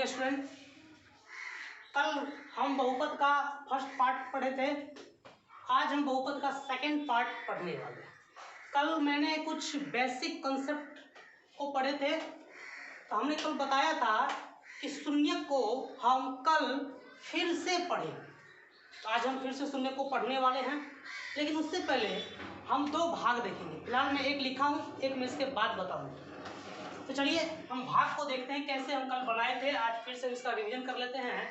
Dear student, कल हम बहुपद का फर्स्ट पार्ट पढ़े थे। आज हम बहुपद का सेकंड पार्ट पढ़ने वाले हैं। कल मैंने कुछ बेसिक कंसेप्ट को पढ़े थे। तो हमने कल बताया था कि शून्य को हम कल फिर से पढ़ें। तो आज हम फिर से शून्य को पढ़ने वाले हैं, लेकिन उससे पहले हम दो भाग देखेंगे। फिलहाल मैं एक लिखा हूँ, एक मैं इसके बाद बताऊँगा। तो चलिए हम भाग को देखते हैं कैसे हम कल बनाए थे। आज फिर से इसका रिवीजन कर लेते हैं।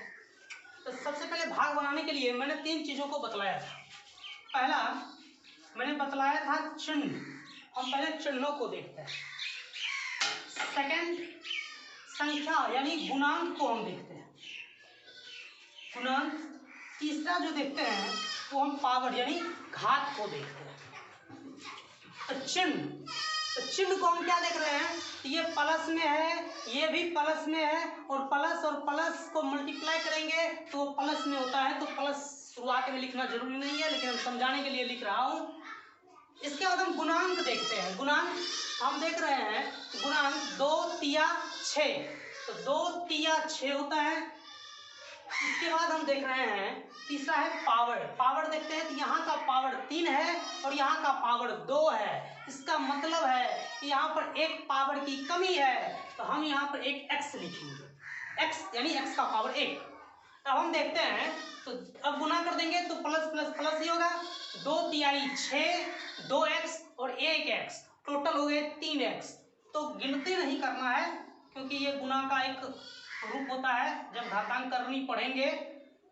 तो सबसे पहले भाग बनाने के लिए मैंने 3 चीज़ों को बतलाया था। पहला मैंने बतलाया था चिन्ह। हम पहले चिन्हों को देखते हैं। सेकंड संख्या यानी गुणांक को हम देखते हैं, गुणांक। तीसरा जो देखते हैं वो हम पावर यानी घात को देखते हैं। तो चिन्ह को हम क्या देख रहे हैं, ये प्लस में है, ये भी प्लस में है, और प्लस को मल्टीप्लाई करेंगे तो प्लस में होता है। तो प्लस शुरुआत में लिखना जरूरी नहीं है, लेकिन हम समझाने के लिए लिख रहा हूँ। इसके बाद हम गुणांक देखते हैं। गुणांक हम देख रहे हैं, गुणांक 2 तिया 6, तो 2 तिया 6 होता है। इसके बाद हम देख रहे हैं तीसरा है पावर देखते हैं। तो यहाँ का पावर 3 है और यहाँ का पावर 2 है। इसका मतलब है कि यहाँ पर एक पावर की कमी है, तो हम यहाँ पर एक x लिखेंगे। x यानी x का पावर 1। अब हम देखते हैं, तो अब गुना कर देंगे तो प्लस प्लस प्लस ही होगा। 2 तिहाई 6, 2x और 1x, टोटल हो गए 3x। तो गिनती नहीं करना है, क्योंकि ये गुना का एक रूप होता है। जब घातांक करनी पढ़ेंगे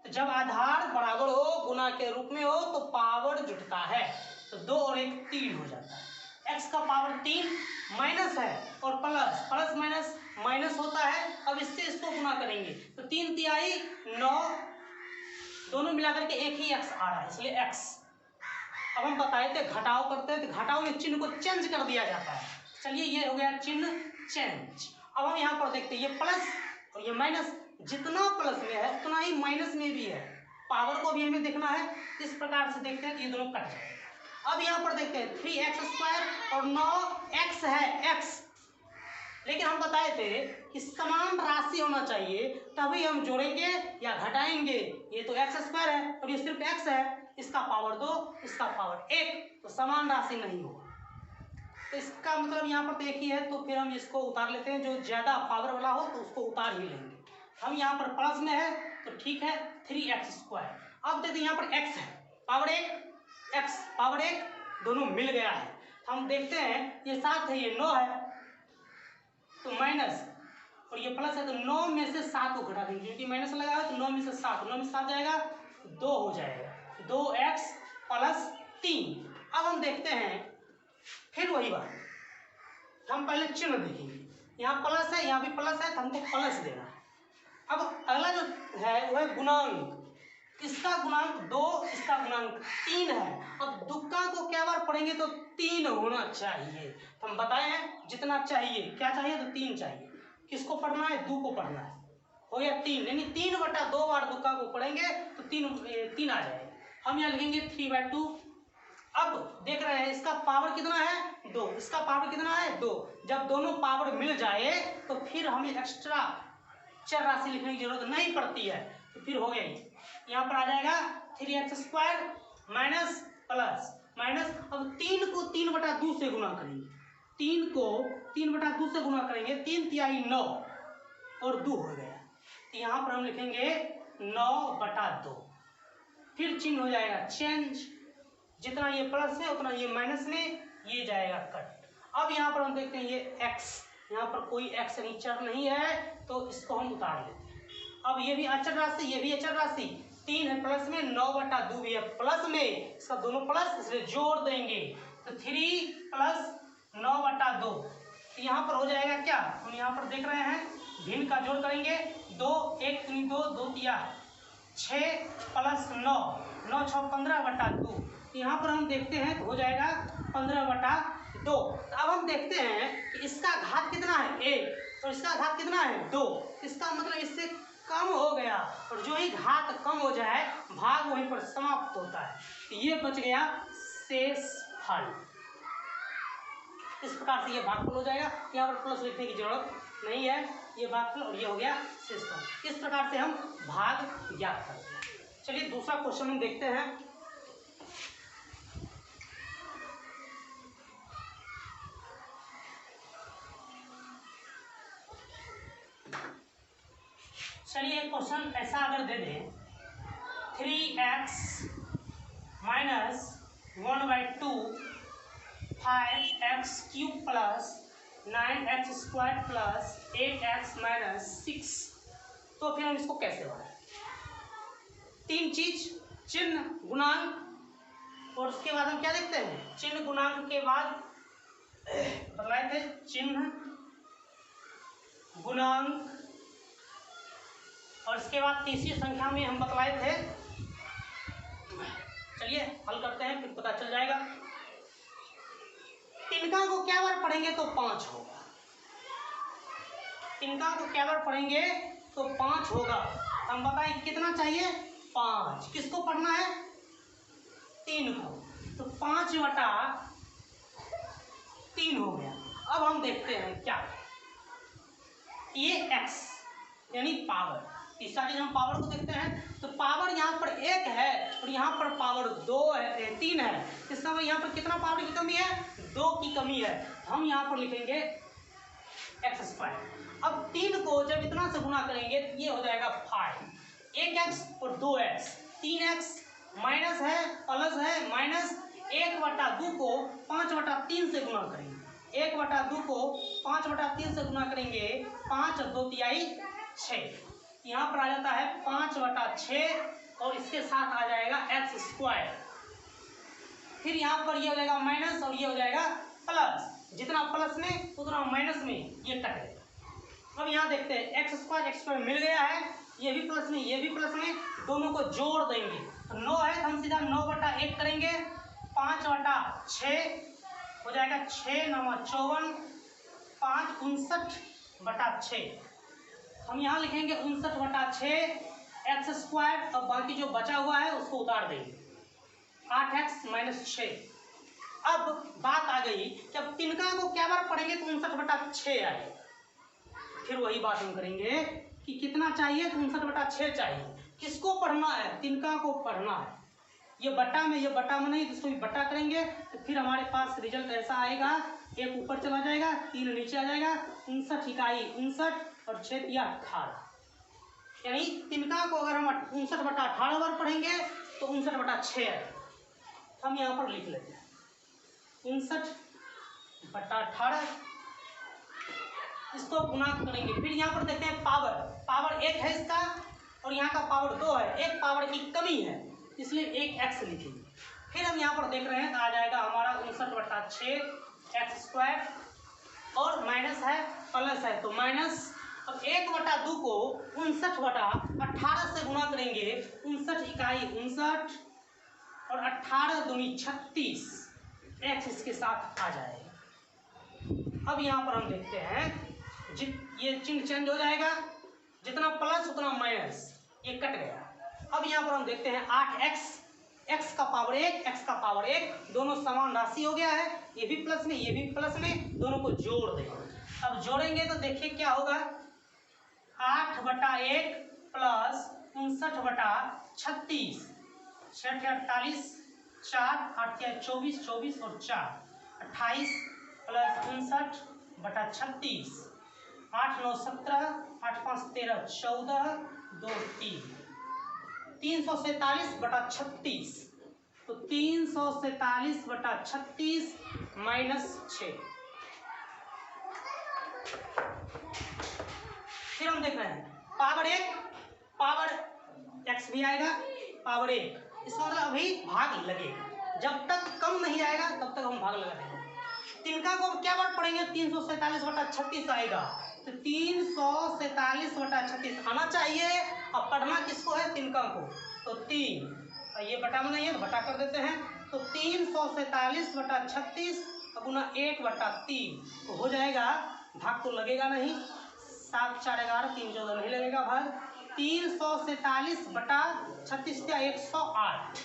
तो जब आधार बराबर हो, गुना के रूप में हो, तो पावर जुटता है। तो 2 और 1 3 हो जाता है। x का पावर 3 माइनस है और प्लस माइनस माइनस होता है। अब इससे इसको गुना करेंगे तो 3 तिहाई 9, दोनों मिलाकर के एक ही x आ रहा है, इसलिए x। अब हम बताए थे घटाव करते हैं, तो घटाव में चिन्ह को चेंज कर दिया जाता है। चलिए ये हो गया चिन्ह चेंज। अब हम यहाँ पर देखते हैं, ये प्लस और ये माइनस, जितना प्लस में है उतना ही माइनस में भी है। पावर को भी हमें देखना है। इस प्रकार से देखते हैं कि ये दोनों कट जाएगा। अब यहाँ पर देखते हैं 3x² और 9x है x, लेकिन हम बताए थे कि समान राशि होना चाहिए, तभी हम जोड़ेंगे या घटाएंगे। ये तो x² है और ये सिर्फ x है, इसका पावर 2, इसका पावर 1, तो समान राशि नहीं होगा। तो इसका मतलब यहाँ पर तो एक ही है, तो फिर हम इसको उतार लेते हैं। जो ज़्यादा पावर वाला हो तो उसको उतार ही लेंगे। हम यहाँ पर प्लस में है तो ठीक है, 3x²। अब देखते हैं यहाँ पर x है, पावर 1, x पावर 1, दोनों मिल गया है। हम देखते हैं ये 7 है, ये 9 है, तो माइनस, और ये प्लस है, तो 9 में से 7 को घटा देंगे, क्योंकि माइनस लगा है। तो 9 में से 7 जाएगा, 2 हो जाएगा, 2x + 3। अब हम देखते हैं फिर वही बात, हम पहले चिन्ह देखेंगे। यहाँ प्लस है, यहाँ भी प्लस है, तो हमको प्लस देना है। अब अगला जो है वो है गुणांक। इसका गुणांक 2, इसका गुणांक 3 है। अब दुक्का को क्या बार पढ़ेंगे तो 3 होना चाहिए। तो हम बताए हैं जितना चाहिए, क्या चाहिए तो 3 चाहिए। किसको पढ़ना है? 2 को पढ़ना है। हो गया 3, यानी 3/2 बार दुक्का को पढ़ेंगे तो 3 आ जाएगा। हम यहाँ लिखेंगे 3/2। अब देख रहे हैं इसका पावर कितना है? 2, इसका पावर कितना है? 2। जब दोनों पावर मिल जाए तो फिर हमें एक्स्ट्रा चर राशि लिखने की जरूरत नहीं पड़ती है। तो फिर हो गया, यहाँ पर आ जाएगा 3x² माइनस प्लस माइनस। अब 3 को 3/2 से गुना करेंगे, 3 को 3/2 से गुना करेंगे, 3 तिहाई 9 और 2 हो गया। तो यहाँ पर हम लिखेंगे 9/2। फिर चिन्ह हो जाएगा चेंज, जितना ये प्लस है उतना ये माइनस में, ये जाएगा कट। अब यहाँ पर हम देखते हैं ये x, यहाँ पर कोई x चर नहीं है, तो इसको हम उतार लेते हैं। अब ये भी अचर राशि, ये भी अचर राशि, 3 है प्लस में, 9/2 भी है प्लस में, इसका दोनों प्लस, इसलिए जोड़ देंगे तो 3 + 9/2। तो यहाँ पर हो जाएगा क्या, हम यहाँ पर देख रहे हैं भिन्न का जोड़ करेंगे। 2 1 3 2 2 तिया 6 + 9 9 6 15/2। यहाँ पर हम देखते हैं तो हो जाएगा 15/2। तो अब हम देखते हैं कि इसका घात कितना है? 1, और इसका घात कितना है? 2। इसका मतलब इससे कम हो गया, और जो ही घात कम हो जाए भाग वहीं पर समाप्त होता है। तो ये बच गया शेषफल। इस प्रकार से ये भागफल हो जाएगा। यहाँ पर प्लस लिखने की जरूरत नहीं है। ये भागफल और ये हो गया शेषफल। इस प्रकार से हम भाग ज्ञात करते हैं। चलिए दूसरा क्वेश्चन हम देखते हैं। चलिए क्वेश्चन ऐसा अगर दे दें 3x minus 1/2 5x³ plus 9x² plus 8x minus 6, तो फिर हम इसको कैसे बनाएं? तीन चीज, चिन्ह, गुणांक, और उसके बाद हम क्या देखते हैं? चिन्ह गुणांक के बाद बतलाए थे चिन्ह गुणांक, और इसके बाद तीसरी संख्या में हम बतलाए थे। चलिए हल करते हैं, फिर पता चल जाएगा। तिनका को क्या बार पढ़ेंगे तो 5 होगा। तिनका को क्या बार पढ़ेंगे तो 5 होगा। हम बताएं कितना चाहिए? 5। किसको पढ़ना है? 3 को। तो 5/3 हो गया। अब हम देखते हैं क्या, ये x यानी पावर। तीसरा चीज हम पावर को देखते हैं। तो पावर यहाँ पर 1 है और यहाँ पर पावर 2 है, 3 है। इसका मतलब यहाँ पर कितना पावर की कमी है? 2 की कमी है। हम यहाँ पर लिखेंगे x²। अब 3 को जब इतना से गुना करेंगे तो ये हो जाएगा 5। 1x और 2x, 3x माइनस है प्लस है माइनस 1/2 को 5/3 से गुना करेंगे। 1/2 को 5/3 से गुना करेंगे, 5 और 2 तिहाई 6। यहाँ पर आ जाता है 5/6 और इसके साथ आ जाएगा x²। फिर यहाँ पर ये हो जाएगा माइनस और ये हो जाएगा प्लस। जितना प्लस में उतना माइनस में ये कट गया। अब यहाँ देखते हैं x² मिल गया है, ये भी प्लस में ये भी प्लस में, दोनों को जोड़ देंगे तो 9 है, हम सीधा 9/1 करेंगे। 5/6 हो जाएगा 6 9 54, 5 59/6। हम यहाँ लिखेंगे 59/6 x²। अब बाकी जो बचा हुआ है उसको उतार देंगे, 8x माइनस 6। अब बात आ गई, जब तिनका को क्या बार पढ़ेंगे तो 59/6 आए। फिर वही बात हम करेंगे कि कितना चाहिए? तो 59/6 चाहिए। किसको पढ़ना है? तिनका को पढ़ना है। ये बटा में नहीं, तो इसको भी बटा करेंगे तो फिर हमारे पास रिजल्ट ऐसा आएगा, 1 ऊपर चला जाएगा, 3 नीचे आ जाएगा। 59 इकाई 59 और 6 या 18। यानी तिनका को अगर हम 59/18 बार पढ़ेंगे तो 59/6 है। हम यहाँ पर लिख लेते हैं 59/18, इसको गुना करेंगे। फिर यहाँ पर देखते हैं पावर 1 है इसका और यहाँ का पावर 2 है, एक पावर की कमी है इसलिए 1x लिखेंगे। फिर हम यहाँ पर देख रहे हैं तो आ जाएगा हमारा 59/6 x² और माइनस है प्लस है तो माइनस। अब 1/2 को 59/18 से गुना करेंगे, 59 इकाई 59 और 18 दूनी 36, x इसके साथ आ जाएगा। अब यहाँ पर हम देखते हैं ये चिन्ह चेंज हो जाएगा, जितना प्लस उतना माइनस, ये कट गया। अब यहाँ पर हम देखते हैं 8x, x का पावर 1 x का पावर 1, दोनों समान राशि हो गया है। ये भी प्लस में ये भी प्लस में, दोनों को जोड़ देंगे। अब जोड़ेंगे तो देखिए क्या होगा, 8/1 प्लस 59/36, 6 48, 4 8 24, 24 और 4 28 प्लस 59/36, 8 9 17, 8 5 13 14, 2 3, 347/36। तो 347/36 माइनस 6। फिर हम देख रहे हैं पावर 1, पावर x भी आएगा, पावर 1, इसका मतलब अभी भाग लगेगा। जब तक कम नहीं आएगा तब तक हम भाग लगा देंगे। तिनका को क्या बार पढ़ेंगे? 347/36 आएगा, तो 347/36 आना चाहिए। अब पढ़ना किसको है? तिनका को। तो 3, ये बटा में नहीं है तो बटा कर देते हैं। तो 347/36 गुना 1/3 तो हो जाएगा, भाग तो लगेगा नहीं, 7 4 11, 3 14 नहीं लगेगा भाग। 347/36 या 108।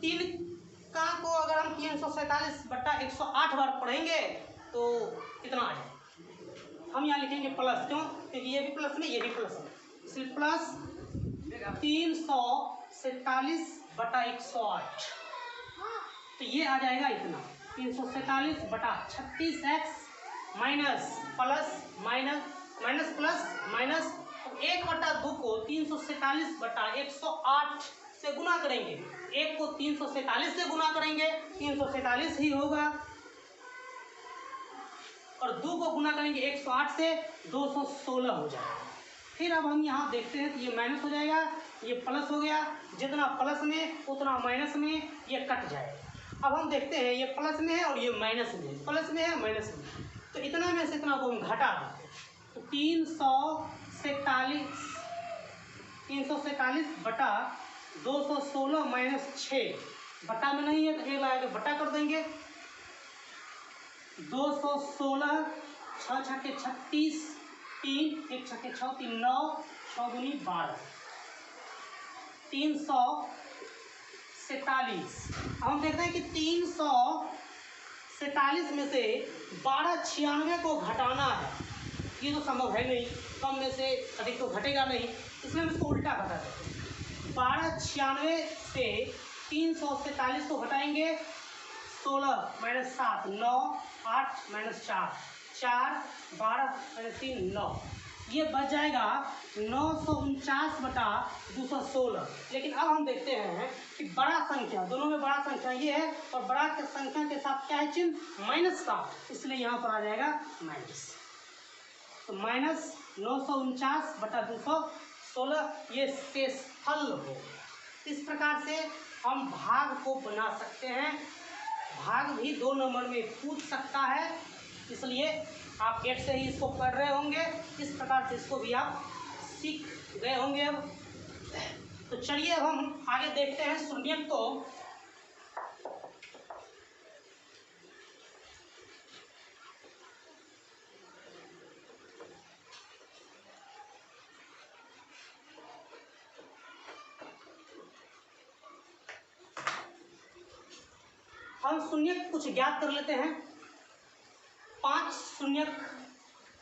तिनका को अगर हम 347/108 बार पढ़ेंगे तो कितना आ जाए? हम यहाँ लिखेंगे प्लस, क्यों? क्योंकि ये भी प्लस में ये भी प्लस में, इसलिए प्लस 347/108। तो ये आ जाएगा इतना 347/36x minus plus minus minus plus minus 1/2 को 347/108 से गुना करेंगे। 1 को 347 से गुना करेंगे 347 ही होगा, और 2 को गुना करेंगे 108 से 216 हो जाएगा। फिर अब हम यहाँ देखते हैं तो ये माइनस हो जाएगा, ये प्लस हो गया, जितना प्लस में उतना माइनस में ये कट जाएगा। अब हम देखते हैं ये प्लस में है और ये माइनस में है, प्लस में है माइनस में, तो इतना में से इतना को हम घटा देते हैं। तो 347/216 माइनस 6 बटा में नहीं है तो एक लगा के बटा कर देंगे। 216 6 छक्के 36, 3 1 छक्के 6 3 9 6 दूनी 12, 347। हम देखते हैं कि 347 में से 1296 को घटाना है, ये तो संभव है नहीं, कम में से अधिक तो घटेगा नहीं, इसलिए हम इसको उल्टा घटा देते हैं। 1296 से 347 को घटाएंगे, 16 माइनस 7 9 8 माइनस 4 4 12 माइनस 3 9, ये बच जाएगा 949/216। लेकिन अब हम देखते हैं कि बड़ा संख्या, दोनों में बड़ा संख्या ये है और बड़ा संख्या के साथ क्या है चिन्ह? माइनस का, इसलिए यहाँ पर आ जाएगा माइनस। तो माइनस 949/216 ये शेषफल हो। इस प्रकार से हम भाग को बना सकते हैं। भाग भी 2 नंबर में पूछ सकता है, इसलिए आप गेट से ही इसको पढ़ रहे होंगे, इस प्रकार से इसको भी आप सीख गए होंगे। अब तो चलिए अब हम आगे देखते हैं शून्यक को। हम शून्यक कुछ ज्ञात कर लेते हैं। 5 शून्यक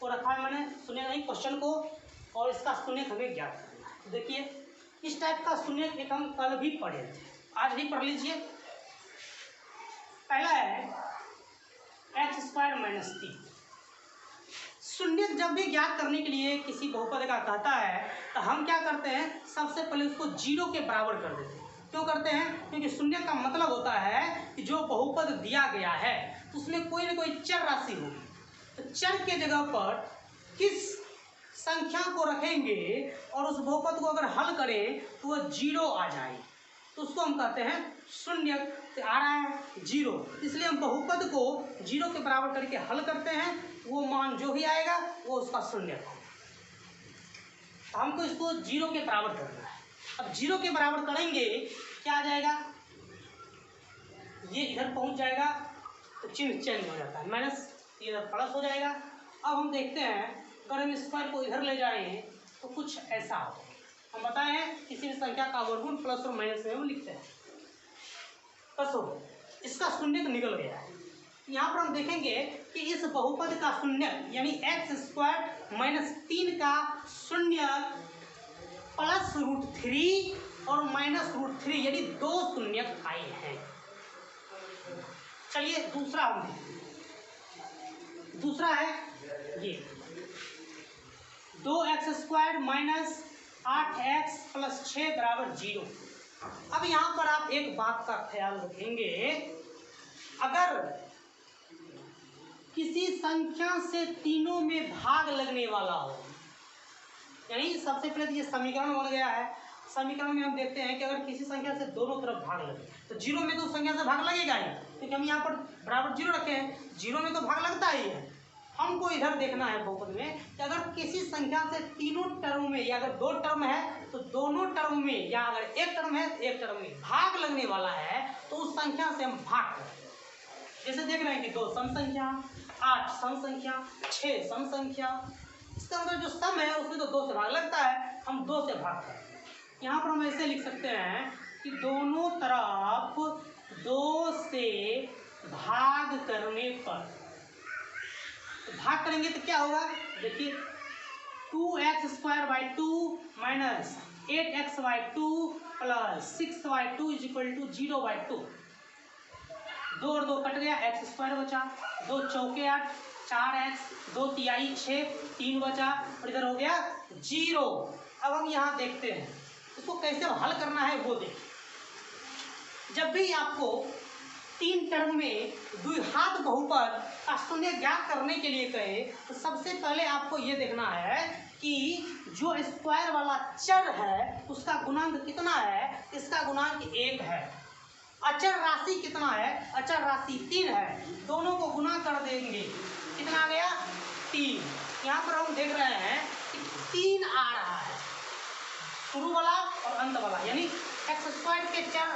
को रखा है मैंने, शून्यक नहीं क्वेश्चन को, और इसका शून्यक हमें ज्ञात करना है। देखिए इस टाइप का शून्यक एक हम कल भी पढ़े थे, आज भी पढ़ लीजिए। पहला है x² - 3। शून्यक जब भी ज्ञात करने के लिए किसी बहुपद का कहता है तो हम क्या करते हैं, सबसे पहले उसको 0 के बराबर कर देते हैं। क्यों करते हैं? क्योंकि शून्य का मतलब होता है कि जो बहुपद दिया गया है उसमें कोई ना कोई चर राशि होगी, तो चर के जगह पर किस संख्या को रखेंगे और उस बहुपद को अगर हल करें तो वह 0 आ जाए, तो उसको हम कहते हैं शून्यक। से आ रहा है 0, इसलिए हम बहुपद को 0 के बराबर करके हल करते हैं, वो मान जो भी आएगा वो उसका शून्यक होगा। तो हमको इसको 0 के बराबर करना है। अब 0 के बराबर करेंगे क्या आ जाएगा, ये इधर पहुंच जाएगा तो चिन्ह चेंज हो जाता है, माइनस इधर प्लस हो जाएगा। अब हम देखते हैं अगर हम स्क्वायर को इधर ले जाएं तो कुछ ऐसा हो। हम बताए हैं किसी भी संख्या का वर्गमूल प्लस और माइनस में हम लिखते हैं। बस हो, इसका शून्यक निकल गया है। यहाँ पर हम देखेंगे कि इस बहुपद का शून्यक यानी x² - 3 का शून्यक +√3 और -√3 यानी 2 शून्यक आए हैं। चलिए दूसरा हम देखते हैं। दूसरा है ये 2x² - 8x + 6 = 0। अब यहाँ पर आप एक बात का ख्याल रखेंगे, अगर किसी संख्या से तीनों में भाग लगने वाला हो, यानी सबसे पहले तो ये समीकरण बन गया है। समीकरण में हम देखते हैं कि अगर किसी संख्या से दोनों तरफ भाग लगे तो 0 में तो उस संख्या से भाग लगेगा ही, क्योंकि हम यहाँ पर बराबर 0 रखे हैं, 0 में तो भाग लगता ही है। हमको इधर देखना है बहुपद में कि अगर किसी संख्या से तीनों टर्म में, या अगर 2 टर्म है तो दोनों टर्म में, या अगर 1 टर्म है तो 1 टर्म में भाग लगने वाला है तो उस संख्या से हम भाग करें। जैसे देख रहे हैं कि 2 सम संख्या, 8 सम संख्या, 6 सम संख्या, इसका मतलब जो सम है उसमें तो 2 से भाग लगता है, हम 2 से भाग करें। यहाँ पर हम ऐसे लिख सकते हैं कि दोनों तरफ 2 से भाग करने पर, भाग करेंगे तो क्या होगा, देखिए 2x² / 2 minus 8x/2 plus 6y2 = 0/2। 2 और 2 कट गया, x² बचा, 2 चौके 8, 4x, 2 तिहाई 6, 3 बचा और इधर हो गया 0। अब हम यहाँ देखते हैं इसको कैसे हल करना है वो देखें। जब भी आपको 3 टर्म में द्विघात बहुपद का शून्य ज्ञात करने के लिए कहे तो सबसे पहले आपको ये देखना है कि जो स्क्वायर वाला चर है उसका गुणांक कितना है। इसका गुणांक 1 है। अचर राशि कितना है, अचर राशि 3 है। दोनों को गुना कर देंगे, कितना आ गया 3। यहाँ पर हम देख रहे हैं कि 3 आ रहा है, शुरू वाला और अंत वाला, यानी x² के चर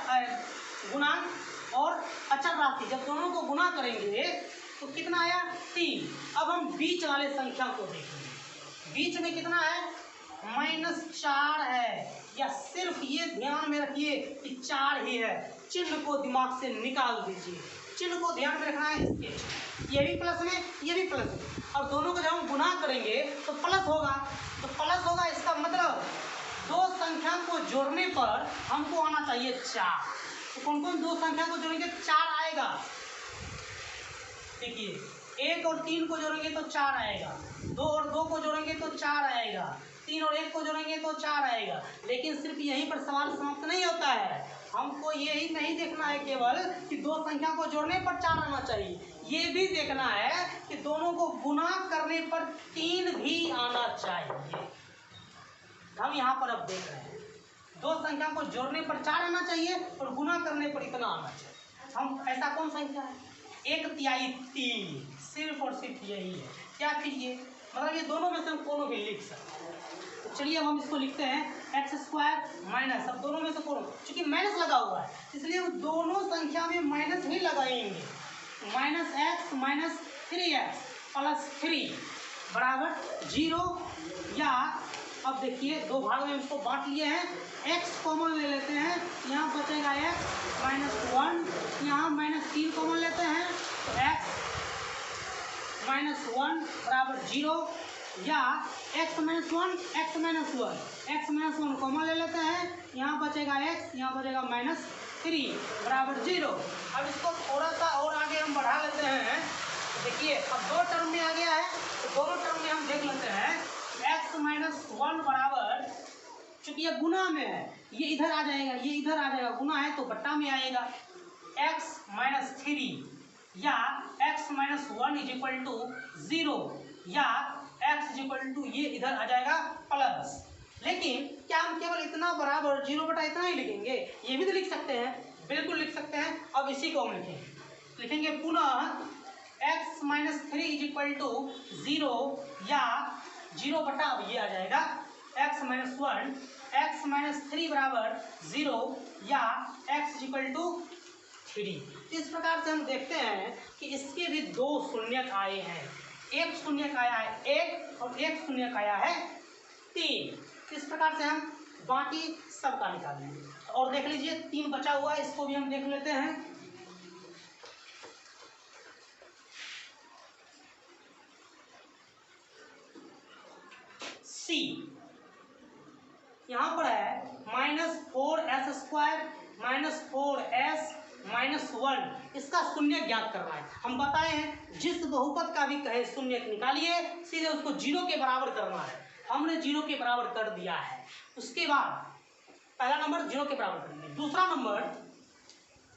गुणांक और अचर राशि जब दोनों को गुना करेंगे तो कितना आया 3। अब हम बीच वाले संख्या को देखेंगे। बीच में कितना है -4 है, या सिर्फ ये ध्यान में रखिए कि 4 ही है। चिन्ह को दिमाग से निकाल दीजिए, चिन्ह को ध्यान में रखना है इसके। ये भी प्लस में, ये भी प्लस में, और दोनों को जब हम गुना करेंगे तो प्लस होगा। तो प्लस होगा, इसका मतलब दो संख्या को जोड़ने पर हमको आना चाहिए 4। तो कौन कौन दो संख्या को जोड़ेंगे 4 आएगा। देखिए 1 और 3 को जोड़ेंगे तो 4 आएगा, 2 और 2 को जोड़ेंगे तो 4 आएगा, 3 और 1 को जोड़ेंगे तो 4 आएगा। लेकिन सिर्फ यहीं पर सवाल समाप्त नहीं होता है। हमको यही नहीं देखना है केवल कि दो संख्या को जोड़ने पर 4 आना चाहिए, ये भी देखना है कि दोनों को गुना करने पर 3 भी आना चाहिए। हम यहाँ पर अब देख रहे हैं दो संख्या को जोड़ने पर 4 आना चाहिए और गुना करने पर इतना आना चाहिए। हम ऐसा कौन संख्या है 1 तिहाई 3, सिर्फ और सिर्फ यही है। क्या फिर ये मतलब ये दोनों में से हम कोनो भी लिख सकते हैं। तो चलिए अब हम इसको लिखते हैं x² माइनस, अब दोनों में से कोनो, क्योंकि माइनस लगा हुआ है इसलिए हम दोनों संख्या में माइनस ही लगाएंगे। -x - 3x + 3 बराबर 0, या अब देखिए दो भाग में इसको बांट लिए हैं, x कॉमन ले लेते हैं, यहाँ बचेगा x -1, यहाँ -3 कॉमन लेते हैं तो x -1 बराबर 0, या x -1 कॉमन ले लेते हैं, यहाँ बचेगा x, यहाँ बचेगा -3 बराबर 0। अब इसको थोड़ा सा और आगे हम बढ़ा लेते हैं। देखिए अब दो टर्म में आ गया है तो दोनों टर्म में हम देख लेते हैं x -1 बराबर, चूंकि ये गुना में है ये इधर आ जाएगा, ये इधर आ जाएगा, गुना है तो बट्टा में आएगा x -3, या x -1 = 0, या x = ये इधर आ जाएगा प्लस। लेकिन क्या हम केवल इतना बराबर 0 बटा इतना ही लिखेंगे, ये भी तो लिख सकते हैं, बिल्कुल लिख सकते हैं। अब इसी को हम लिखेंगे पुनः x -3 = 0, या 0 बटा, अब ये आ जाएगा x -3 बराबर 0, या x = 3। इस प्रकार से हम देखते हैं कि इसके भी दो शून्यक आए हैं, एक शून्यक आया है 1 और एक शून्यक आया है 3। इस प्रकार से हम बाकी सबका निकालेंगे। और देख लीजिए 3 बचा हुआ है, इसको भी हम देख लेते हैं। C यहाँ पर है -4s² -4s -1, इसका शून्य ज्ञात करना है। हम बताए हैं जिस बहुपद का भी कहे शून्य निकालिए, सीधे उसको 0 के बराबर करना है। हमने 0 के बराबर कर दिया है। उसके बाद पहला नंबर 0 के बराबर करेंगे, दूसरा नंबर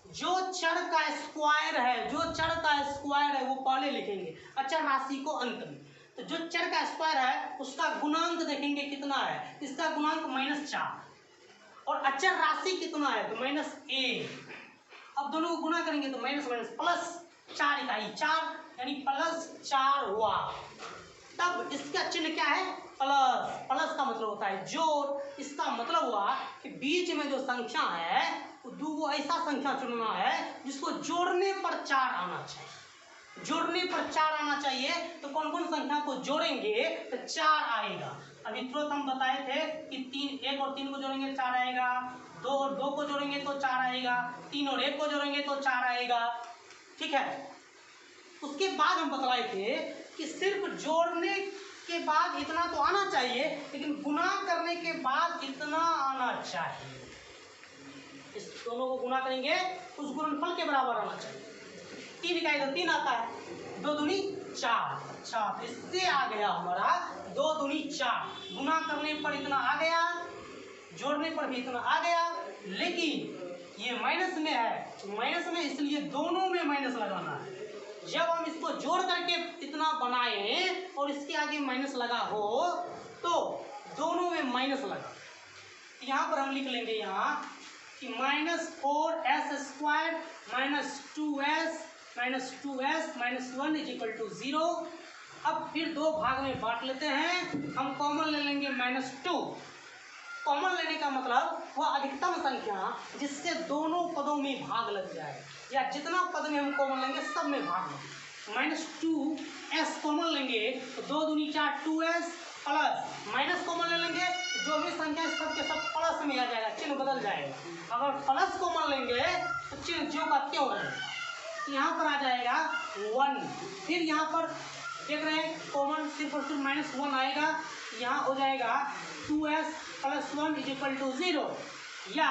जो चर का स्क्वायर है, जो चर का स्क्वायर है वो पहले लिखेंगे, अचर राशि को अंत में। तो जो चर का स्क्वायर है उसका गुणांक देखेंगे कितना है, इसका गुणांक -4, और अचर राशि कितना है तो -1। अब दोनों को गुना करेंगे तो माइनस प्लस 4 इकाई 4, यानी +4 हुआ। तब इसका चिन्ह क्या है प्लस, प्लस का मतलब होता है जोड़। इसका मतलब हुआ कि बीच में जो संख्या है वो ऐसा संख्या चुनना है जिसको जोड़ने पर 4 आना चाहिए। जोड़ने पर 4 आना चाहिए तो कौन कौन संख्या को जोड़ेंगे तो 4 आएगा। अभी तुरंत हम बताए थे कि 1 और 3 को जोड़ेंगे 4 आएगा, 2 और 2 को जोड़ेंगे तो 4 आएगा, 3 और 1 को जोड़ेंगे तो 4 आएगा। ठीक है, उसके बाद हम बतलाए थे कि सिर्फ जोड़ने के बाद इतना तो आना चाहिए, लेकिन गुना करने के बाद इतना आना चाहिए। इस दोनों को गुना करेंगे उस गुणनफल के बराबर आना चाहिए। 3 इकाई तो 3 आता है, 2 दूनी 4। अच्छा, तो इससे आ गया हमारा 2 दूनी 4। गुना करने पर इतना आ गया, जोड़ने पर भी इतना आ गया, लेकिन ये माइनस में है, तो माइनस में इसलिए दोनों में माइनस लगाना है। जब हम इसको जोड़ करके इतना बनाए और इसके आगे माइनस लगा हो तो दोनों में माइनस लगा। यहाँ पर हम लिख लेंगे यहाँ कि -4s² -2s -1 0। अब फिर 2 भाग में बांट लेते हैं। हम कॉमन ले लेंगे -2। कॉमन लेने का मतलब वह अधिकतम संख्या जिससे दोनों पदों में भाग लग जाए, या जितना पद में हम कॉमन लेंगे सब में भाग लगे। -2s कॉमन लेंगे तो 2 दूनी 4 2s प्लस माइनस कॉमन ले लेंगे तो जो भी संख्या सब के सब प्लस में आ जाएगा, चिन्ह बदल जाएगा। अगर प्लस कॉमन लेंगे तो चिन्ह जो का त्यों रहेगा, यहाँ पर आ जाएगा 1। फिर यहाँ पर देख रहे हैं कॉमन सिर्फ और सिर्फ -1 आएगा, यहाँ हो जाएगा 2s + 1 = 0। या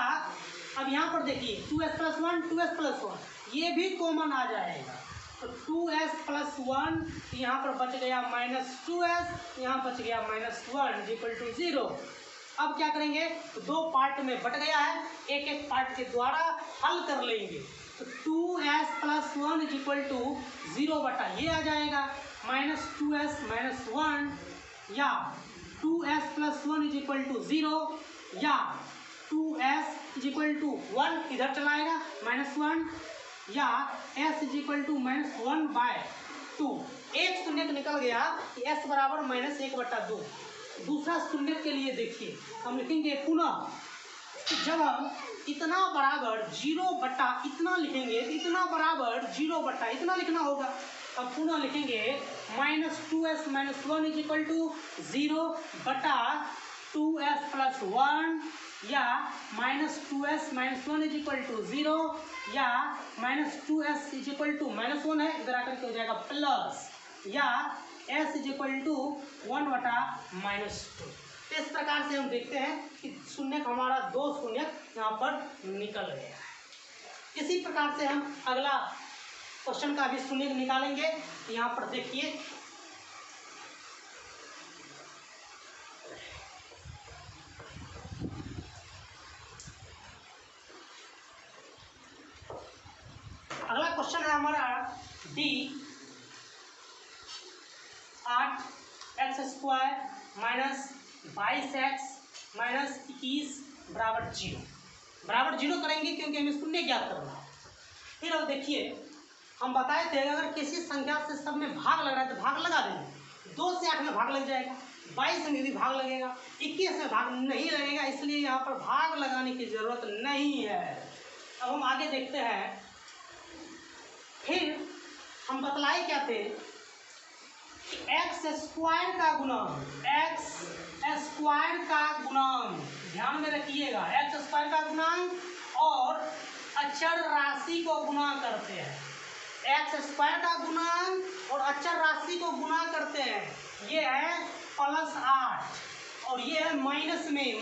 अब यहाँ पर देखिए 2s + 1 2s + 1 ये भी कॉमन आ जाएगा, तो 2s + 1 यहाँ पर बच गया -2s, यहाँ बच गया -1 = 0। अब क्या करेंगे, तो 2 पार्ट में बट गया है, एक एक पार्ट के द्वारा हल कर लेंगे। तो 2s + 1 = 0 बटा ये आ जाएगा, -2s - 1 या 2s + 1 = 0 या 2s = 1 इधर चलाएगा -1 या s = -1/2। एक शून्य निकल गया कि s बराबर -1/2। दूसरा शून्य के लिए देखिए हम लिखेंगे पुनः, जब हम इतना बराबर 0 बटा इतना लिखेंगे तो इतना बराबर 0 बटा इतना लिखना होगा। अब पुनः लिखेंगे -2s - 1 = 0 बटा 2s + 1 या -2s - 1 = 0 या -2s = -1 है, इधर आकर के हो जाएगा प्लस, या s = 1 बटा -2। तो इस प्रकार से हम देखते हैं कि शून्य हमारा 2 शून्य यहाँ पर निकल गया है। इसी प्रकार से हम अगला क्वेश्चन का भी शून्य निकालेंगे। यहाँ पर देखिए अगला क्वेश्चन है हमारा D 8x² - 22x - 21 = 0 बराबर 0 करेंगे, क्योंकि हमें शून्य ज्ञात करना है। फिर अब देखिए हम बताए थे अगर किसी संख्या से सब में भाग लग रहा है तो भाग लगा देंगे। 2 से 8 में भाग लग जाएगा, 22 में भी भाग लगेगा, 21 में भाग नहीं लगेगा, इसलिए यहाँ पर भाग लगाने की जरूरत नहीं है। अब हम आगे देखते हैं। फिर हम बतलाए क्या थे कि x² का गुणांक, x² का गुणांक ध्यान में रखिएगा, x² का गुणांक और अचर राशि को गुणा करते हैं। x² का गुणांक और अचर राशि को गुणा करते हैं, ये है +8 और ये है माइनस में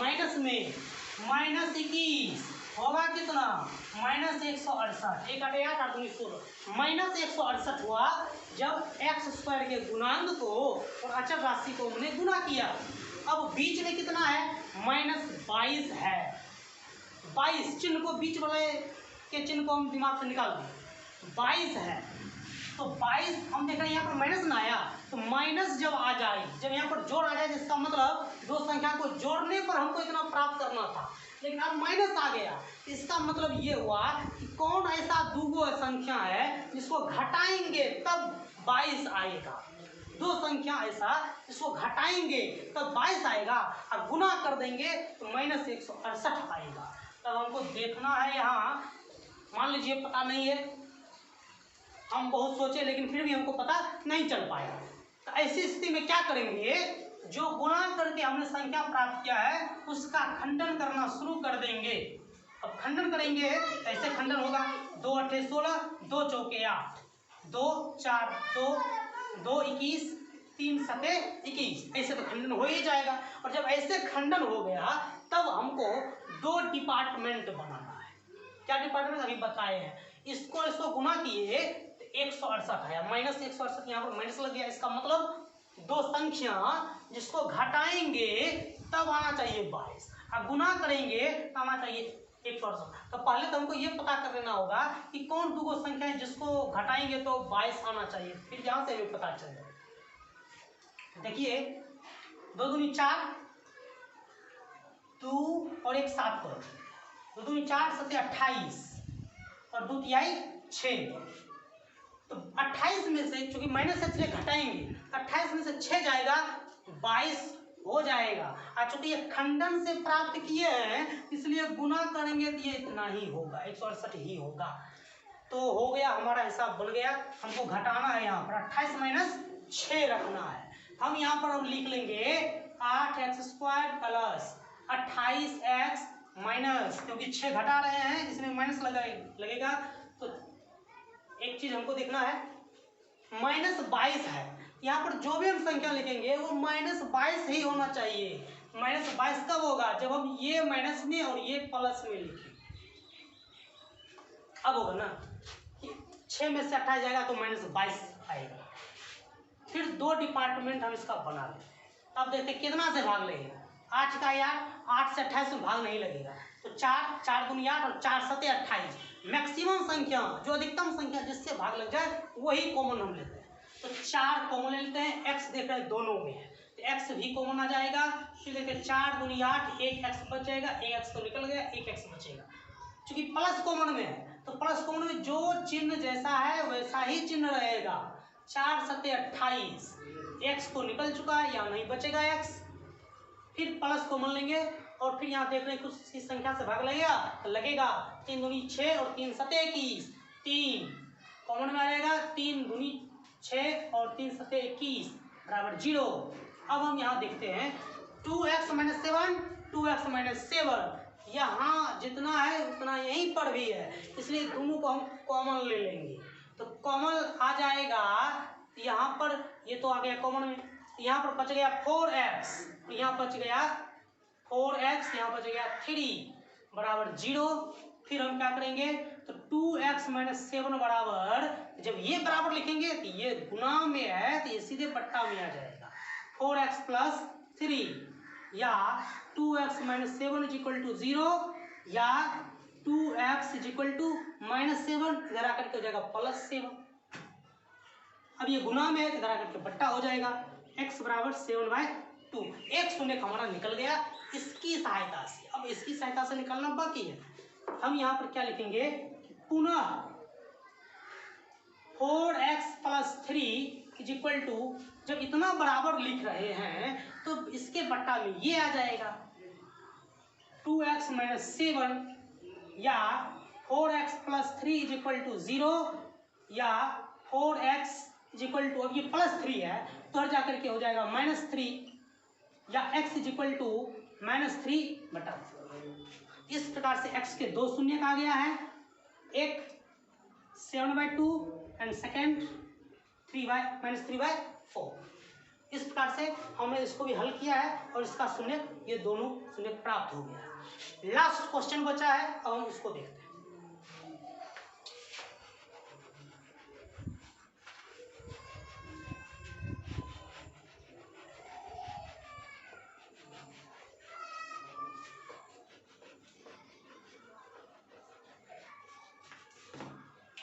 -21 होगा कितना, -168। एक अटे 8 8 16 -168 हुआ जब x² के गुणांक को और अचर राशि को हमने गुना किया। अब बीच में कितना है, -22 है। 22 चिन्ह को बीच वाले के चिन्ह को हम दिमाग से निकाल दें, 22 है। तो 22 हम देख रहे हैं यहाँ पर माइनस ना आया, तो माइनस जब आ जाए, जब यहाँ पर जोड़ आ जाए, जिसका मतलब 2 संख्या को जोड़ने पर हमको इतना प्राप्त करना था, लेकिन अब माइनस आ गया। इसका मतलब ये हुआ कि कौन ऐसा दुगो संख्या है जिसको घटाएंगे तब 22 आएगा। 2 संख्या ऐसा जिसको घटाएंगे तब 22 आएगा और गुना कर देंगे तो -168 आएगा। तब हमको देखना है यहाँ, मान लीजिए पता नहीं है, हम बहुत सोचे लेकिन फिर भी हमको पता नहीं चल पाया, तो ऐसी स्थिति में क्या करेंगे, जो गुणा करके हमने संख्या प्राप्त किया है उसका खंडन करना शुरू कर देंगे। अब खंडन करेंगे ऐसे खंडन होगा, 2 8 16, 2 चौके 8, 2 4 2, 2 21, 3 सते 21, ऐसे तो खंडन हो ही जाएगा। और जब ऐसे खंडन हो गया तब हमको 2 डिपार्टमेंट बनाना है। क्या डिपार्टमेंट अभी बताए हैं। इसको गुना किए तो 168 आया, माइनस 168 यहाँ पर माइनस लग गया। इसका मतलब 2 संख्या जिसको घटाएंगे तब आना चाहिए 22, और गुना करेंगे तब आना चाहिए 168। तो पहले तो हमको ये पता कर लेना होगा कि कौन 2 संख्या है जिसको घटाएंगे तो 22 आना चाहिए, फिर यहाँ से भी पता चल जाए। देखिए 2 दूनी 4, 2 और 1 7 करो, 2 दूनी 4 7 28 और 2 तिहाई 6। तो 28 में से चूंकि माइनस है इसलिए घटाएंगे, 28 में से 6 जाएगा 22 हो जाएगा। और चूंकि ये खंडन से प्राप्त किए हैं इसलिए गुना करेंगे तो ये इतना ही होगा, 168 ही होगा। तो हो गया, हमारा हिसाब बन गया। हमको घटाना है, यहाँ पर 28 माइनस 6 रखना है। हम यहाँ पर हम लिख लेंगे 8x² प्लस 28x माइनस, क्योंकि 6 घटा रहे हैं इसमें माइनस लगेगा। तो एक चीज हमको देखना है, माइनस 22 है, यहाँ पर जो भी हम संख्या लिखेंगे वो माइनस 22 ही होना चाहिए। माइनस 22 कब होगा, जब हम ये माइनस में और ये प्लस में लिखें। अब होगा ना कि 6 में से 28 जाएगा तो माइनस 22 आएगा। फिर 2 डिपार्टमेंट हम इसका बना लेते हैं। अब देखते कितना से भाग लगेगा। 8 का 8 से 28 में भाग नहीं लगेगा, तो 4 4 दूनी 8 और 4 सते 28। मैक्सिमम संख्या जो अधिकतम संख्या जिससे भाग लग जाए वही कॉमन हम लेते हैं। तो 4 कॉमन ले लेते हैं, एक्स देख रहे हैं दोनों में है तो एक्स भी कॉमन आ जाएगा। फिर देखते 4 दूनी 8, 1 एक्स बच जाएगा, 1 एक्स तो निकल गया, 1 एक्स बचेगा। चूंकि प्लस कॉमन में है तो प्लस कॉमन में जो चिन्ह जैसा है वैसा ही चिन्ह रहेगा। 4 सते 28, एक्स तो निकल चुका है, यहाँ नहीं बचेगा एक्स। फिर प्लस कॉमन लेंगे और फिर यहाँ देख रहे हैं कुछ इस संख्या से भाग लगेगा तो लगेगा 3 दूनी 6 और 3 सते 21, 3 कॉमन में आ जाएगा, 3 दूनी 6 और 3 सते 21 बराबर 0। अब हम यहाँ देखते हैं 2x माइनस 7, 2x माइनस 7, यहाँ जितना है उतना यहीं पर भी है, इसलिए दोनों को हम कॉमन ले लेंगे। तो कॉमन आ जाएगा यहाँ पर, ये तो आ गया कॉमन में, यहाँ पर बच गया 4x, यहाँ बच गया 4x, यहाँ बच गया 3 बराबर 0। फिर हम क्या करेंगे, तो 2x माइनस 7 बराबर, जब ये बराबर लिखेंगे तो ये गुना में है तो ये सीधे पट्टा में आ जाएगा। 4x प्लस 3 या 2x minus 7 is equal to 0 या 2x is equal to minus 7, इधर आकर के हो जाएगा प्लस 7। अब ये गुना में है तो इधर आकर के पट्टा हो जाएगा, x बराबर 7/2। एक शून्य हमारा निकल गया इसकी सहायता से। अब इसकी सहायता से निकलना बाकी है। हम यहाँ पर क्या लिखेंगे, पुनः 4x plus 3 is equal to, जब इतना बराबर लिख रहे हैं तो इसके बट्टा में ये आ जाएगा 2x माइनस 7 या 4x plus 3 is equal to 0 या 4x इज इक्वल टू, अब ये प्लस 3 है तो हर जाकर के हो जाएगा माइनस 3 या x is equal to minus 3/4। इस प्रकार से x के 2 शून्य आ गया है, एक 7/2 एंड सेकेंड माइनस 3/4। इस प्रकार से हमने इसको भी हल किया है और इसका शून्य, ये दोनों शून्य प्राप्त हो गया। लास्ट क्वेश्चन बचा है, अब हम उसको देखते हैं।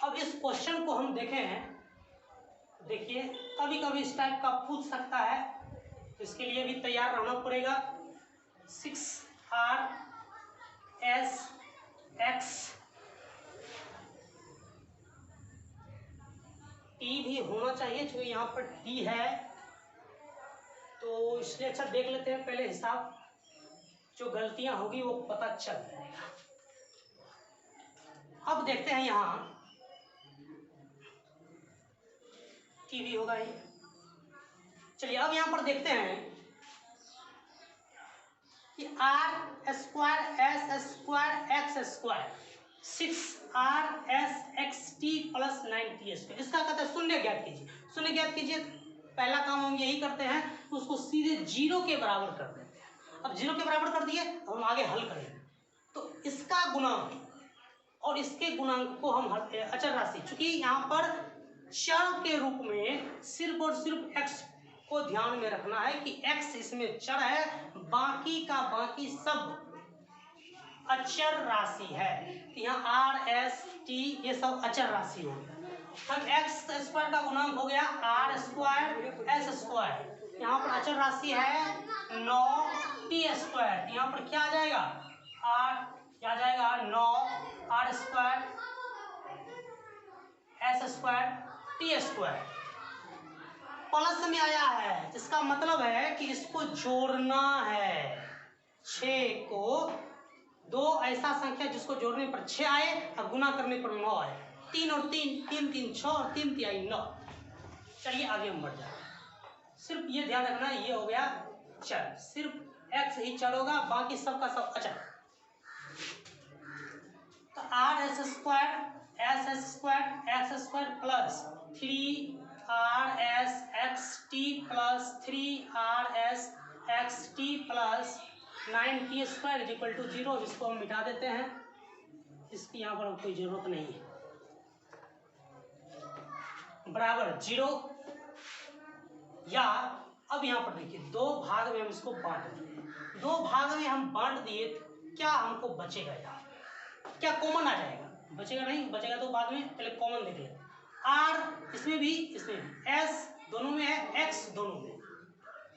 अब इस क्वेश्चन को हम देखें हैं, देखिए कभी कभी इस टाइप का पूछ सकता है, तो इसके लिए भी तैयार रहना पड़ेगा। 6r s x t भी होना चाहिए, क्योंकि यहाँ पर t है तो इसलिए अच्छा देख लेते हैं पहले हिसाब, जो गलतियां होगी वो पता चल जाएगा। अब देखते हैं यहाँ t भी होगा ही। चलिए अब यहाँ पर देखते हैं कि r square s square x square 6r s x t plus 9t square, इसका कहते हैं शून्य ज्ञात कीजिए। शून्य ज्ञात कीजिए, पहला काम हम यही करते हैं, तो उसको सीधे 0 के बराबर कर देते हैं। अब 0 के बराबर कर दिए, अब हम आगे हल करेंगे। तो इसका गुणांक और इसके गुणांक को हम अचर राशि, चूंकि यहाँ पर चर के रूप में सिर्फ और सिर्फ x को ध्यान में रखना है कि x इसमें चर है, बाकी का बाकी सब अचर राशि है। तो यहाँ r s t ये सब अचर राशि हो गया। तब x स्क्वायर का गुणांक हो गया r स्क्वायर s स्क्वायर, यहाँ पर अचर राशि है 9 t स्क्वायर, यहाँ पर क्या आ जाएगा r, क्या आ जाएगा 9 r square s square t square. Plus में आया है, इसका मतलब है कि इसको जोड़ना है। 6 को दो ऐसा संख्या जिसको जोड़ने पर 6 आए और गुना करने पर 9 आए। 3 और 3, 3 3 6 और 3 3 9। चलिए आगे हम बढ़ जाए। सिर्फ ये ध्यान रखना, ये हो गया चर, सिर्फ x ही चर होगा, बाकी सब का सब अचर। तो r s square s square x square plus 3r s x t plus 3r s x t plus 9t square is equal to 0। इसको हम मिटा देते हैं, इसकी यहाँ पर कोई जरूरत नहीं है, बराबर 0। या अब यहाँ पर देखिए 2 भाग में हम इसको बांट दिए, 2 भाग में हम बांट दिए, क्या हमको बचेगा यार, क्या कॉमन आ जाएगा? बचेगा नहीं, बचेगा तो बाद में, पहले कॉमन देख लेते। r इसमें भी s दोनों में है, x दोनों में,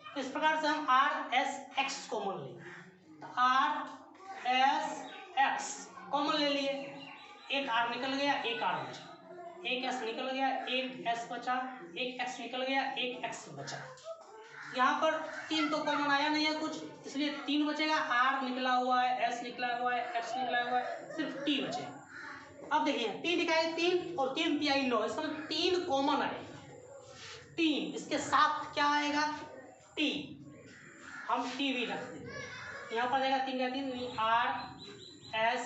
तो इस प्रकार से हम r s x कॉमन लेंगे। r s x कॉमन ले लिए, एक r निकल गया, एक r बचा, एक s निकल गया, एक s बचा, एक x निकल गया, एक x बचा। यहाँ पर 3 तो कॉमन आया नहीं है कुछ, इसलिए 3 बचेगा, r निकला हुआ है, s निकला हुआ है, x निकला हुआ है, सिर्फ t बचेगा। अब देखिए 3 दिखाए, 3 और 3 3 9, इसमें 3 कॉमन आएगा, 3 इसके साथ क्या आएगा t, हम t भी रख देंगे, यहाँ पर जाएगा 3 का 3 r s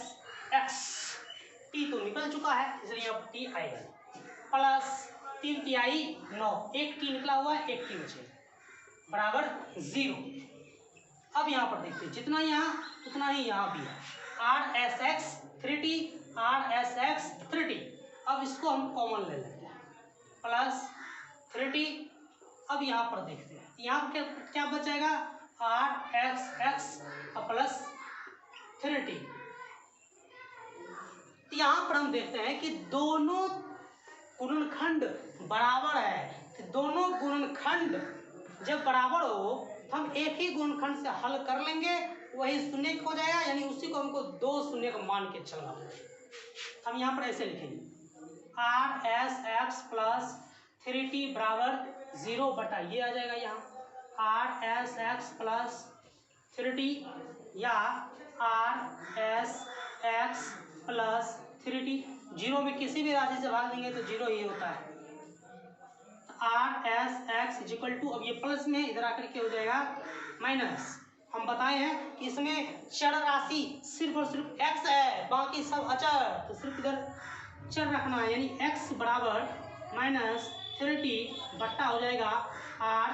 x, t तो निकल चुका है इसलिए अब t आएगा, प्लस 3 तिहाई 9, एक t निकला हुआ है, एक t बचेगा, बराबर 0। अब यहाँ पर देखते हैं, जितना यहाँ उतना ही यहाँ भी है, r s x 3t r s x 3t। अब इसको हम कॉमन ले लेते हैं, प्लस 3t। अब यहाँ पर देखते हैं, यहाँ पर क्या बचेगा r s x plus 3t। यहाँ पर हम देखते हैं कि दोनों गुणनखंड बराबर है, तो दोनों गुणनखंड जब बराबर हो तो हम एक ही गुणनखंड से हल कर लेंगे, वही शून्य हो जाएगा, यानी उसी को हमको 2 शून्य का मान के चलना पड़ेगा। हम यहाँ पर ऐसे लिखेंगे r s x plus 3t बराबर 0 बटा ये आ जाएगा यहाँ r s x plus 3t, या r s x plus 3t, 0 में किसी भी राशि से भाग देंगे तो 0 ही होता है। r s x is equal to, अब ये प्लस में इधर आकर के हो जाएगा माइनस। हम बताए हैं कि इसमें चर राशि सिर्फ और सिर्फ x है, बाकी सब अचर, तो सिर्फ इधर चर रखना है, यानी x बराबर माइनस 3t बट्टा हो जाएगा r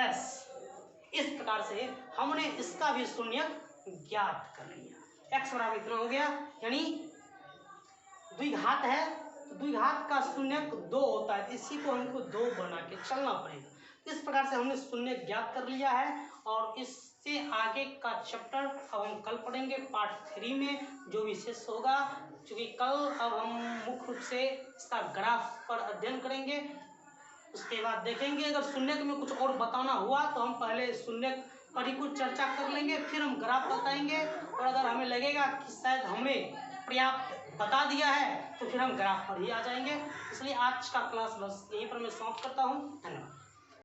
s। इस प्रकार से हमने इसका भी शून्यक ज्ञात कर लिया। x बराबर इतना हो गया, यानी द्विघात है, द्विघात का शून्यक 2 होता है, इसी को हमको 2 बना के चलना पड़ेगा। इस प्रकार से हमने शून्य ज्ञात कर लिया है, और इससे आगे का चैप्टर अब हम कल पढ़ेंगे पार्ट 3 में, जो विशेष होगा, क्योंकि कल अब हम मुख्य रूप से इसका ग्राफ पर अध्ययन करेंगे। उसके बाद देखेंगे अगर शून्यक में कुछ और बताना हुआ तो हम पहले शून्यक पर ही कुछ चर्चा कर लेंगे, फिर हम ग्राफ बताएंगे, और अगर हमें लगेगा कि शायद हमें पर्याप्त बता दिया है तो फिर हम ग्राफ पर ही आ जाएंगे। इसलिए आज का क्लास बस यहीं पर मैं समाप्त करता हूँ। धन्यवाद।